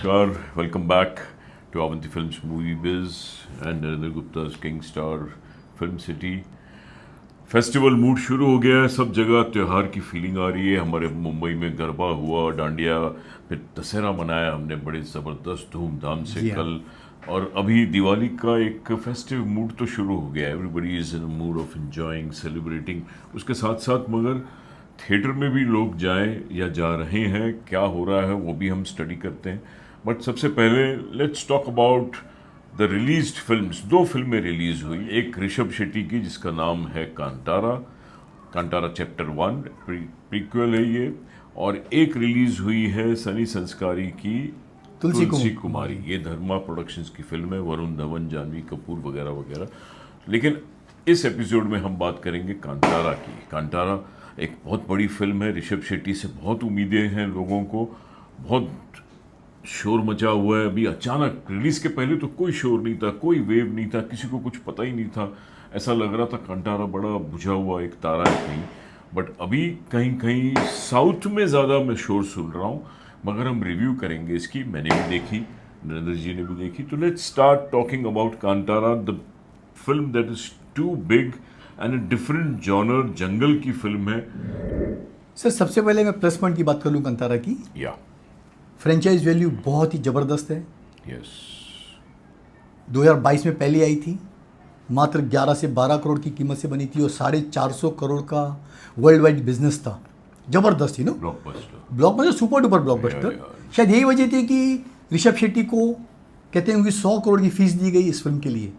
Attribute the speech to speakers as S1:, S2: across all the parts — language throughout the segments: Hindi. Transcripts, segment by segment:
S1: Namaskar, welcome back to Avanti Films Movie Biz and Narendra Gupta's King Star Film City. Festival mood शुरू हो गया है, सब जगह त्यौहार की फीलिंग आ रही है. हमारे मुंबई में गरबा हुआ, डांडिया, फिर दशहरा मनाया हमने बड़े ज़बरदस्त धूमधाम से कल. और अभी दिवाली का एक फेस्टिव मूड तो शुरू हो गया है. Everybody is in a mood off enjoying, celebrating. उसके साथ साथ मगर थिएटर में भी लोग जाएं या जा रहे हैं, क्या हो रहा है वो भी हम स्टडी करते हैं. बट सबसे पहले let's talk about the released films. 2 फिल्में रिलीज़ हुई. एक ऋषभ शेट्टी की जिसका नाम है कांतारा चैप्टर 1 प्रीक्वल है ये. और एक रिलीज़ हुई है सनी संस्कारी की तुलसी कुमारी. ये धर्मा प्रोडक्शंस की फिल्म है, वरुण धवन, जानवी कपूर वगैरह वगैरह. लेकिन इस एपिसोड में हम बात करेंगे कांतारा की. कांतारा एक बहुत बड़ी फिल्म है. ऋषभ शेट्टी से बहुत उम्मीदें हैं लोगों को. बहुत शोर मचा हुआ है. अभी अचानक रिलीज़ के पहले तो कोई शोर नहीं था, कोई वेव नहीं था, किसी को कुछ पता ही नहीं था. ऐसा लग रहा था कांतारा बड़ा बुझा हुआ एक तारा है कहीं. बट अभी कहीं कहीं साउथ में ज़्यादा मैं शोर सुन रहा हूँ. मगर हम रिव्यू करेंगे इसकी. मैंने भी देखी, नरेंद्र जी ने भी देखी. तो let's start talking about Kantara, the film that is too big and a different genre. जंगल की फिल्म है.
S2: सर सबसे पहले मैं प्लस पॉइंट की बात कर लूँ कांतारा की.
S1: या
S2: फ्रेंचाइज वैल्यू बहुत ही ज़बरदस्त है.
S1: यस
S2: 2022 में पहली आई थी, मात्र 11 से 12 करोड़ की कीमत से बनी थी और 450 करोड़ का वर्ल्ड वाइड बिजनेस था. ज़बरदस्त थी ना, ब्लॉकबस्टर, सुपर डुपर ब्लॉकबस्टर. शायद यही वजह थी कि ऋषभ शेट्टी को कहते हैं कि 100 करोड़ की फीस दी गई इस फिल्म के लिए.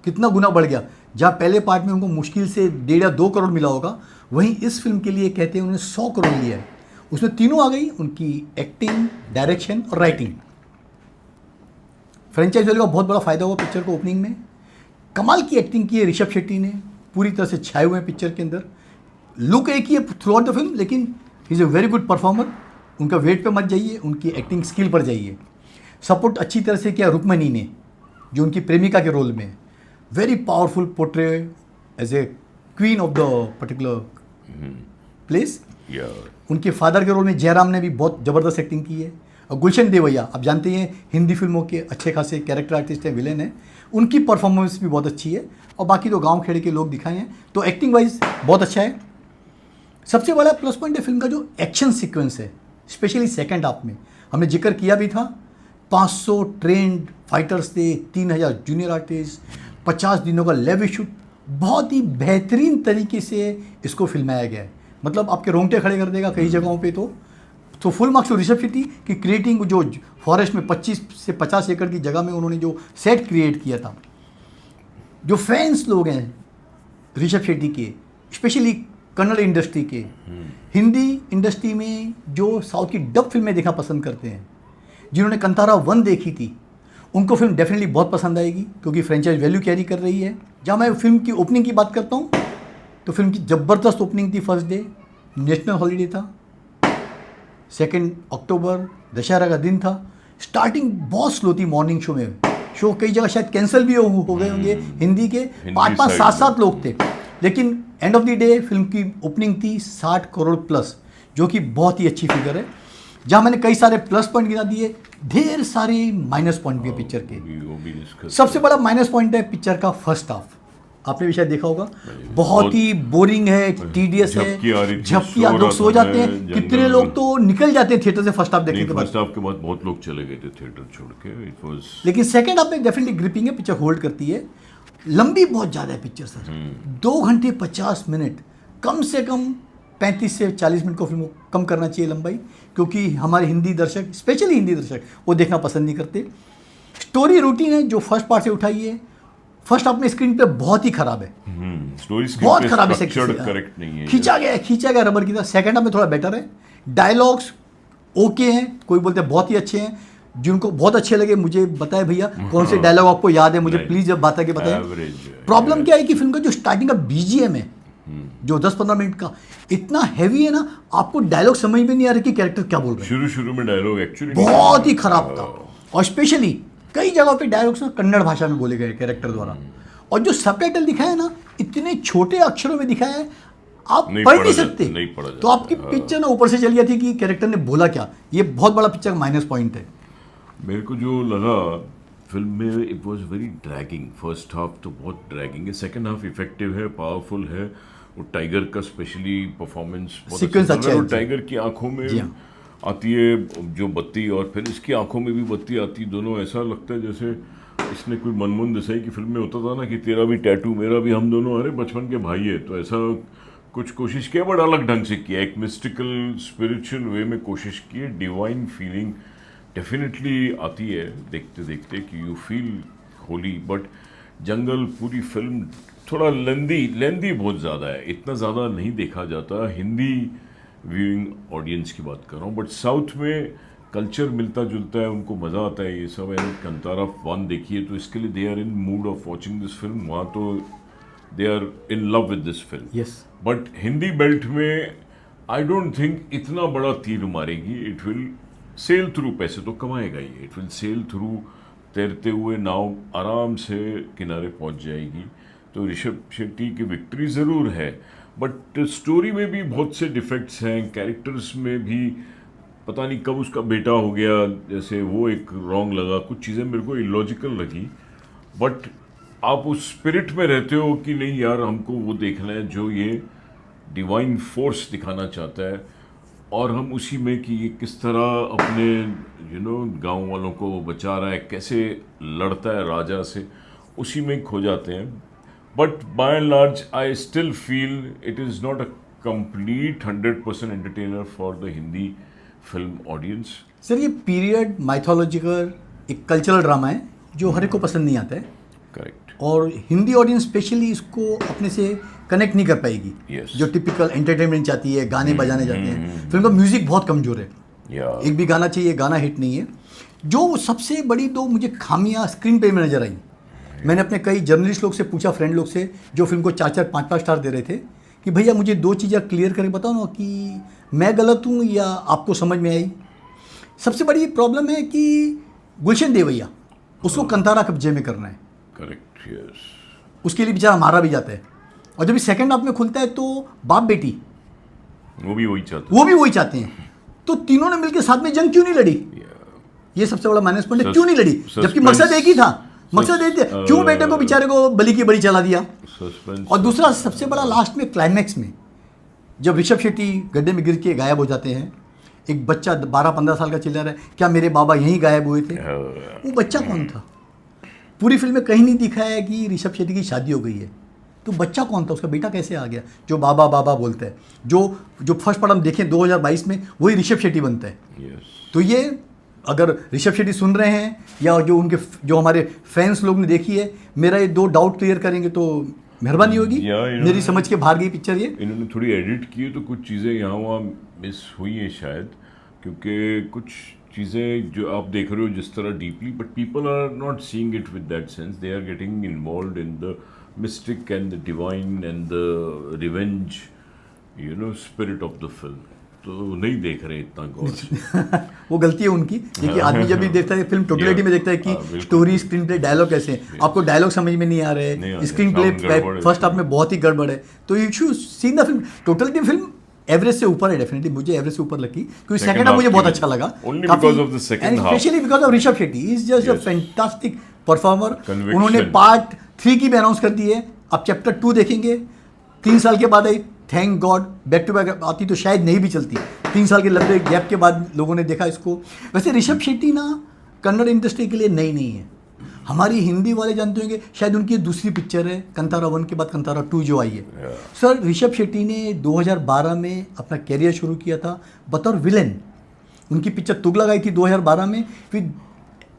S2: कितना गुना बढ़ गया. जहाँ पहले पार्ट में उनको मुश्किल से 1.5 या 2 करोड़ मिला होगा, वहीं इस फिल्म के लिए कहते हैं उन्होंने 100 करोड़ लिया है. उसमें तीनों आ गई, उनकी एक्टिंग, डायरेक्शन और राइटिंग. फ्रेंचाइज वैल्यू का बहुत बड़ा फायदा हुआ पिक्चर को. ओपनिंग में कमाल की एक्टिंग की है ऋषभ शेट्टी ने, पूरी तरह से छाए हुए हैं पिक्चर के अंदर. लुक एक ही है थ्रू आउट द फिल्म, लेकिन he is a very good performer. उनका वेट पे मत जाइए, उनकी एक्टिंग स्किल पर जाइए. सपोर्ट अच्छी तरह से किया रुक्मणी ने, जो उनकी प्रेमिका के रोल में. Very powerful portray as a queen of the particular place. उनके फादर के रोल में जयराम ने भी बहुत ज़बरदस्त एक्टिंग की है. और गुलशन देवैया, आप जानते हैं हिंदी फिल्मों के अच्छे खासे कैरेक्टर आर्टिस्ट हैं, विलेन हैं. उनकी परफॉर्मेंस भी बहुत अच्छी है. और बाकी तो गांव खेड़े के लोग दिखाए हैं, तो एक्टिंग वाइज बहुत अच्छा है. सबसे बड़ा प्लस पॉइंट है फिल्म का जो एक्शन सीक्वेंस है, स्पेशली सेकेंड हाफ में. हमने जिक्र किया भी था, 500 ट्रेंड फाइटर्स थे, 3000 जूनियर आर्टिस्ट, 50 दिनों का लेविश शूट. बहुत ही बेहतरीन तरीके से इसको फिल्माया गया है. मतलब आपके रोंगटे खड़े कर देगा कई जगहों पे. तो फुल मार्क्स ऋषभ शेट्टी की क्रिएटिंग, जो फॉरेस्ट में 25 से 50 एकड़ की जगह में उन्होंने जो सेट क्रिएट किया था. जो फैंस लोग हैं ऋषभ शेट्टी के, स्पेशली कन्नड़ इंडस्ट्री के, हिंदी इंडस्ट्री में जो साउथ की डब फिल्में देखना पसंद करते हैं, जिन्होंने कांतारा 1 देखी थी, उनको फिल्म डेफिनेटली बहुत पसंद आएगी, क्योंकि फ्रेंचाइज वैल्यू कैरी कर रही है. जहाँ मैं फिल्म की ओपनिंग की बात करता हूँ, तो फिल्म की ज़बरदस्त ओपनिंग थी. फर्स्ट डे नेशनल हॉलीडे था, 2 अक्टूबर दशहरा का दिन था. स्टार्टिंग बहुत स्लो थी. मॉर्निंग शो में शो कई जगह शायद कैंसिल भी हो गए होंगे. हिंदी के 5-5, 7-7 लोग थे. लेकिन end of the day film की ओपनिंग थी 60 करोड़ प्लस, जो कि बहुत ही अच्छी फिगर है. जहाँ मैंने कई सारे प्लस पॉइंट गिना दिए, ढेर सारे माइनस पॉइंट भी है पिक्चर के. सबसे बड़ा माइनस पॉइंट है पिक्चर का फर्स्ट हाफ. आपने भी शायद देखा होगा, बहुत ही बोरिंग है, टीडियस है. झपकी आप लोग सो जाते हैं. कितने लोग तो निकल जाते हैं थिएटर से फर्स्ट हाफ देखने के बाद.
S1: फर्स्ट हाफ के बाद बहुत लोग चले गए थे थिएटर छोड़ के. इट वाज,
S2: लेकिन सेकंड हाफ में डेफिनेटली ग्रिपिंग है. पिक्चर होल्ड करती है. लंबी बहुत ज़्यादा है पिक्चर सर. 2 घंटे 50 मिनट. कम से कम 35 से 40 मिनट को फिल्म को कम करना चाहिए लंबाई, क्योंकि हमारे हिंदी दर्शक, स्पेशली हिंदी दर्शक, वो देखना पसंद नहीं करते. स्टोरी रूटीन है जो फर्स्ट पार्ट से उठाई है. फर्स्ट हाफ में स्क्रीन पे बहुत ही खराब है. बहुत खराब है,
S1: करेक्ट नहीं है,
S2: खींचा गया रबर की तरह. सेकंड हाफ में थोड़ा बेटर है. डायलॉग्स ओके हैं, कोई बोलते हैं बहुत ही अच्छे हैं. जिनको बहुत अच्छे लगे मुझे बताए भैया कौन से डायलॉग आपको याद है, मुझे प्लीज जब बात आके बताएं. प्रॉब्लम क्या है कि फिल्म का जो स्टार्टिंग का बीजीएम है, जो 10-15 मिनट का, इतना हैवी है ना, आपको डायलॉग समझ में नहीं आ रहा कि कैरेक्टर क्या बोल रहे हैं.
S1: शुरू में डायलॉग एक्चुअली
S2: बहुत ही खराब था. और स्पेशली कई जगहों पे डायलॉग्स ना कन्नड़ भाषा में बोले गए कैरेक्टर द्वारा. और जो सबटाइटल दिखाया है ना, इतने छोटे अक्षरों में दिखाया है, आप पढ़ नहीं सकते. तो आपकी पिक्चर ना ऊपर से चली जाती कि कैरेक्टर ने बोला क्या. ये बहुत बड़ा पिक्चर का माइनस पॉइंट है.
S1: मेरे को जो लगा फिल्म में, it was very dragging. First half तो बहुत ड्रैगिंग है, सेकंड हाफ इफेक्टिव है, पावरफुल है। वो टाइगर का स्पेशली परफॉर्मेंस बहुत
S2: Sequence अच्छा है
S1: वो
S2: जी।
S1: टाइगर की आंखों में
S2: जी हाँ।
S1: आती है जो बत्ती, और फिर इसकी आंखों में भी बत्ती आती, दोनों ऐसा लगता है जैसे इसने कोई मनमोहन देसाई की फिल्म में होता था ना कि तेरा भी टैटू मेरा भी, हम दोनों अरे बचपन के भाई है, तो ऐसा कुछ कोशिश किया, बड़ा अलग ढंग से किया, एक मिस्टिकल स्पिरिचुअल वे में कोशिश की है। डिवाइन फीलिंग डेफिनेटली आती है देखते देखते कि यू फील होली। बट जंगल पूरी फिल्म थोड़ा लेंदी बहुत ज़्यादा है, इतना ज़्यादा नहीं देखा जाता। हिंदी व्यूइंग ऑडियंस की बात कर रहा हूँ, बट साउथ में कल्चर मिलता जुलता है, उनको मज़ा आता है ये सब। एंड कंतारा 1 देखिए तो इसके लिए they are in mood of watching this film, वहाँ तो they are in love with this film.
S2: Yes.
S1: But Hindi belt में आई डोंट थिंक इतना बड़ा तीर मारेगी। इट विल सेल थ्रू, पैसे तो कमाएगा ही, इट विल सेल थ्रू, तैरते हुए नाव आराम से किनारे पहुंच जाएगी। तो ऋषभ शेट्टी की विक्ट्री ज़रूर है, बट स्टोरी में भी बहुत से डिफेक्ट्स हैं, कैरेक्टर्स में भी पता नहीं कब उसका बेटा हो गया, जैसे वो एक रॉन्ग लगा, कुछ चीज़ें मेरे को इलॉजिकल लगी। बट आप उस स्पिरिट में रहते हो कि नहीं यार हमको वो देखना है जो ये डिवाइन फोर्स दिखाना चाहता है, और हम उसी में कि ये किस तरह अपने गांव वालों को बचा रहा है, कैसे लड़ता है राजा से, उसी में खो जाते हैं। But by and large I still feel it is not a complete 100% entertainer for the Hindi film audience.
S2: Sir ये पीरियड माइथोलॉजिकल एक कल्चरल ड्रामा है जो हर एक को पसंद नहीं आता है,
S1: करेक्ट।
S2: और हिंदी ऑडियंस स्पेशली इसको अपने से कनेक्ट नहीं कर पाएगी।
S1: Yes.
S2: जो टिपिकल एंटरटेनमेंट चाहती है, गाने बजाने जाते हैं, फिल्म का म्यूजिक बहुत कमजोर है।
S1: या
S2: एक भी गाना चाहिए, गाना हिट नहीं है। जो सबसे बड़ी दो मुझे खामियां स्क्रीन पे में नजर आई, मैंने अपने कई जर्नलिस्ट लोग से पूछा, फ्रेंड लोग से जो फिल्म को 4-4, 5-5 स्टार दे रहे थे, कि भैया मुझे दो चीज़ें क्लियर करके बताओ ना कि मैं गलत हूँ या आपको समझ में आई। सबसे बड़ी प्रॉब्लम है कि गुलशन देवैया, उसको कंतारा कब्जे में करना है,
S1: करेक्ट। यस,
S2: उसके लिए बेचारा मारा भी जाता है। और जब सेकंड हाफ में खुलता है तो बाप बेटी
S1: वो भी वही चाहते
S2: वो भी वही चाहते हैं, तो तीनों ने मिलकर साथ में जंग क्यों नहीं लड़ी? ये सबसे बड़ा माइनस पॉइंट है, क्यों नहीं लड़ी जबकि मकसद एक ही था। मकसद एक था, क्यों बेटे को बेचारे को बलि की बलि चला दिया?
S1: सस्पेंस।
S2: और दूसरा सबसे बड़ा लास्ट में क्लाइमैक्स में जब ऋषभ शेट्टी गड्ढे में गिर के गायब हो जाते हैं, एक बच्चा 12-15 साल का चिल्ला रहा है, क्या मेरे बाबा यहीं गायब हुए थे? वो बच्चा कौन था? पूरी फिल्म में कहीं नहीं दिखाया है कि ऋषभ शेट्टी की शादी हो गई है, तो बच्चा कौन था? उसका बेटा कैसे आ गया जो बाबा बाबा बोलता है? जो फर्स्ट पार्ट हम देखें 2022 में वही ऋषभ शेट्टी बनता है।
S1: यस।
S2: तो ये अगर ऋषभ शेट्टी सुन रहे हैं या जो हमारे फैंस लोग ने देखी है, मेरा ये दो डाउट क्लियर करेंगे तो मेहरबानी होगी। मेरी समझ के बाहर गई पिक्चर ये।
S1: इन्होंने थोड़ी एडिट की है तो कुछ चीज़ें यहाँ वहाँ मिस हुई हैं शायद, क्योंकि कुछ चीज़ें जो आप देख रहे हो जिस तरह deeply, but people are not seeing it with that sense, they are getting involved in the mystic and the divine and the revenge spirit of the film, तो नहीं देख रहे इतना गौर से।
S2: वो गलती है उनकी, क्योंकि आदमी जब भी देखता है फिल्म टोटलिटी में देखता है कि स्टोरी, स्क्रीन प्ले, डायलॉग कैसे हैं। आपको डायलॉग समझ में नहीं आ रहे, स्क्रीन प्ले फर्स्ट हाफ में बहुत ही गड़बड़ है, तो you should see the film. Totality film average से ऊपर है, डेफिनेटली मुझे एवरेज से ऊपर लगी, क्योंकि सेकंड हाफ मुझे बहुत अच्छा लगा, specially because of Rishabh Shetty. Is just a fantastic performer. उन्होंने पार्ट 3 की भी अनाउंस कर दी है, अब चैप्टर 2 देखेंगे। 3 साल के बाद आई, thank God, back to back आती तो शायद नहीं भी चलती। 3 साल के लंबे गैप के बाद लोगों ने देखा इसको। वैसे ऋषभ शेट्टी ना कन्नड़ इंडस्ट्री के लिए नई नहीं है, हमारी हिंदी वाले जानते होंगे, शायद उनकी दूसरी पिक्चर है कंतारा 1 के बाद कंतारा 2 जो आई है। सर ऋषभ शेट्टी ने 2012 में अपना कैरियर शुरू किया था बतौर विलेन। उनकी पिक्चर तुगलक आई थी 2012 में, फिर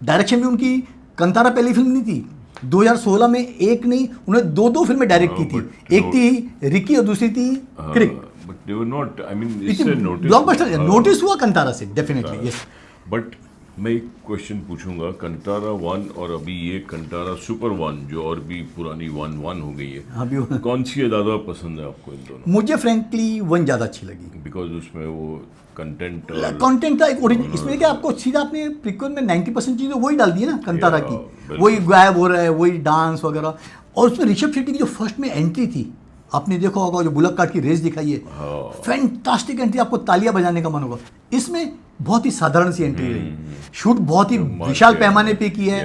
S2: डायरेक्शन भी उनकी कंतारा पहली फिल्म नहीं थी। 2016 में एक नहीं, उन्होंने 2 फिल्में डायरेक्ट की थी, एक थी रिकी और दूसरी थी क्रिक।
S1: But they were not, I mean, it's a notice.
S2: Blockbuster notice हुआ कंतारा से, डेफिनेटली यस।
S1: बट मैं एक क्वेश्चन पूछूंगा, कंतारा 1 और अभी ये कंतारा सुपर 1 जो और भी पुरानी 1 हो गई है,
S2: अभी
S1: कौन सी है ज़्यादा पसंद है आपको इन दोनों?
S2: मुझे फ्रेंकली 1 ज़्यादा अच्छी लगी,
S1: बिकॉज उसमें वो कंटेंट
S2: था एक ओरिजिनल। इसमें क्या आपको सीधा आपने प्रीक्वल में 90% चीज़ें वही डाल दी है ना कंतारा की,
S1: बिल्कुल।
S2: वही गायब हो रहा है, वही डांस वगैरह। और उसमें ऋषभ शेट्टी की जो फर्स्ट में एंट्री थी, आपने देखा होगा जो बुलक कार्ट की रेस दिखाई है, फैंटास्टिक एंट्री, आपको तालियां बजाने का मन होगा। इसमें बहुत ही साधारण सी एंट्री रही, शूट बहुत ही विशाल पैमाने पे की है,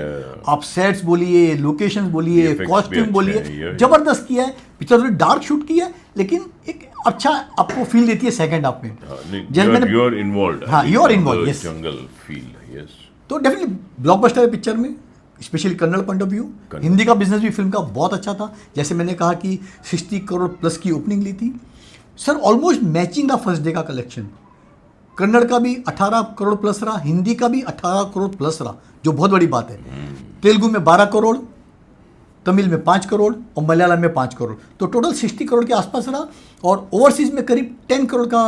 S2: आप सेट्स बोलिए, लोकेशंस बोलिए,
S1: VFX
S2: कॉस्ट्यूम
S1: भी
S2: बोलिए,
S1: अच्छे हैं,
S2: जबरदस्त किया है। पिक्चर थोड़ी डार्क शूट की है, लेकिन एक अच्छा आपको फील देती है सेकंड हाफ में। जैसे मैंने
S1: यू आर इन्वॉल्वड,
S2: हाँ, you are involved, yes.
S1: Jungle feel, yes.
S2: तो डेफिनेटली ब्लॉकबस्टर है पिक्चर में, specially Kannada point of view. Hindi का बिजनेस भी फिल्म का बहुत अच्छा था, जैसे मैंने कहा कि 60 करोड़ प्लस की ओपनिंग ली थी sir, almost matching the first day का कलेक्शन। कन्नड़ का भी 18 करोड़ प्लस रहा, हिंदी का भी 18 करोड़ प्लस रहा, जो बहुत बड़ी बात है। तेलुगु में 12 करोड़, तमिल में 5 करोड़ और मलयालम में 5 करोड़, तो टोटल 60 करोड़ के आसपास रहा। और ओवरसीज में करीब 10 करोड़ का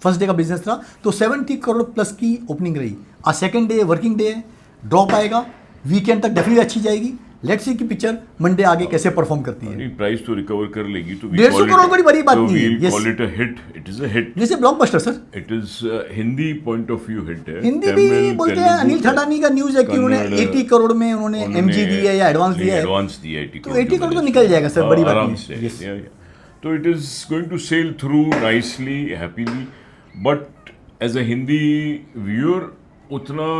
S2: फर्स्ट डे का बिजनेस रहा, तो 70 करोड़ प्लस की ओपनिंग रही। आज सेकंड डे वर्किंग डे है, ड्रॉप आएगा, वीकेंड तक डेफिनेटली अच्छी जाएगी। लेट्स सी कि पिक्चर मंडे आगे कैसे परफॉर्म करती है।
S1: प्राइस तो रिकवर कर लेगी, तो
S2: 150 करोड़ कोई बड़ी बात नहीं है।
S1: Call it a hit, it is a hit.
S2: जैसे blockbuster sir,
S1: it is Hindi point of view hit है।
S2: हिंदी भी बोलते हैं, अनिल ठडानी का न्यूज है कि उन्होंने 80 करोड़ में उन्होंने एमजी दिया है या एडवांस दिया है,
S1: एडवांस दिया है,
S2: तो 80 करोड़ तो निकल जाएगा सर, बड़ी बात नहीं है।
S1: तो it is going to sail through nicely, happily, but as a Hindi viewer उतना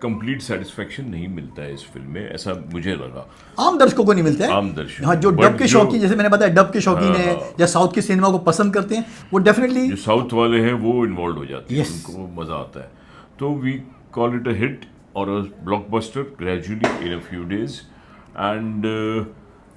S1: कंप्लीट सेटिस्फेक्शन नहीं मिलता है इस फिल्म में, ऐसा मुझे लगा।
S2: आम दर्शकों को नहीं मिलता है,
S1: आम दर्शक,
S2: हाँ, जो डब के शौकीन, जैसे मैंने बताया डब के शौकीन है या साउथ के सिनेमा को पसंद करते हैं, वो डेफिनेटली
S1: जो साउथ वाले हैं वो इन्वॉल्व हो जाते हैं,
S2: Yes.
S1: उनको मजा आता है। तो we call it a hit और a blockbuster gradually in a few days. And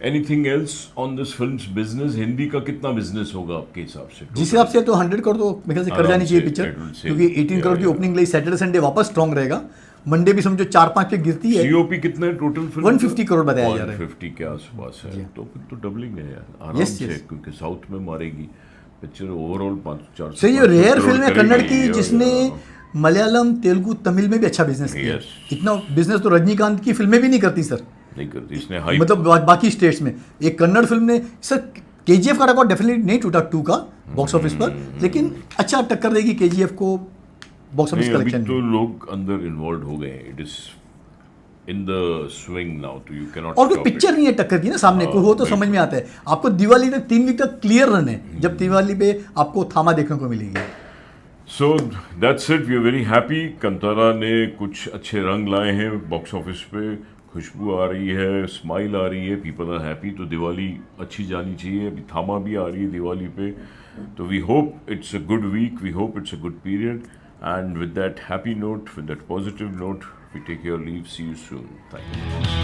S1: anything else on this films business? Hindi का कितना बिजनेस होगा आपके हिसाब से?
S2: जिस हिसाब से तो 100 करोड़ तो मेरे ख्याल से कर जानी चाहिए पिक्चर, क्योंकि 18 करोड़ की ओपनिंग ली, सैटरडे संडे वापस स्ट्रॉन्ग रहेगा, मंडे भी समझो 4-5 पे गिरती है।
S1: सीओपी कितना है टोटल फिल्म?
S2: 150 करोड़ बताया जा रहा है,
S1: 150 के आसपास है, तो फिर तो डबलिंग है यार, आराम से, क्योंकि साउथ में मारेगी पिक्चर ओवरऑल 500-400।
S2: सही, ये रेयर फिल्म है कन्नड़ की जिसने मलयालम, तेलुगु, तमिल में भी अच्छा बिजनेस किया। इतना बिजनेस तो रजनीकांत की फिल्में भी नहीं करती सर,
S1: नहीं करती, इसने हाई
S2: मतलब बाकी स्टेट्स में। एक कन्नड़ फिल्म ने सर, केजीएफ का रिकॉर्ड डेफिनेटली नहीं टूटा 2 का बॉक्स ऑफिस पर, लेकिन अच्छा टक्कर देगी केजीएफ को बॉक्स ऑफिस कलेक्शन।
S1: तो लोग अंदर इन्वॉल्व हो गए, it is in the swing now, तो यू कैन नॉट।
S2: और कोई पिक्चर नहीं है टक्कर की ना सामने, कोई हो तो समझ में आता है। आपको दिवाली तक 3 वीक तक क्लियर रन है, जब दिवाली पे आपको थामा देखने को मिलेगी।
S1: So that's it, we are very happy. Kantara ने कुछ अच्छे रंग लाए हैं बॉक्स ऑफिस पे, खुशबू आ रही है, स्माइल आ रही है, पीपल आर हैप्पी। तो दिवाली अच्छी जानी चाहिए, अभी थामा भी आ रही है दिवाली पे, तो we hope it's a good week, we hope it's a good period, and with that happy note, with that positive note, we take your leave. See you soon. Thank you.